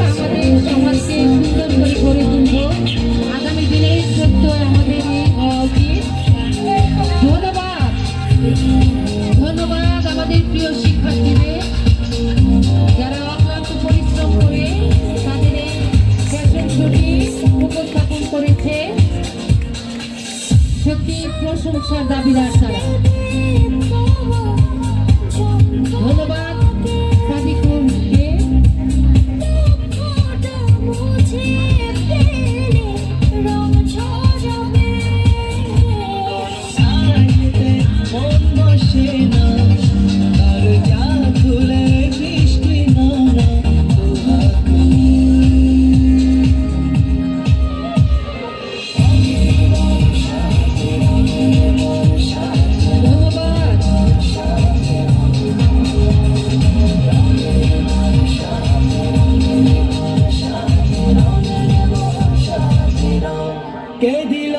আমাদের সমাজকে সুন্দর করে গড়ে তুলব। আগামী দিনে সত্য আমাদের উচিত। ধন্যবাদ ধন্যবাদ আমাদের প্রিয় শিক্ষার্থীদের, যারা অক্লান্ত পরিশ্রম করে তাদের এই ফ্যাশন শোটি উপস্থাপন করেছে। সত্যি প্রশংসার দাবিদার তারা। ধন্যবাদ সাদিকুলকে। কে দিল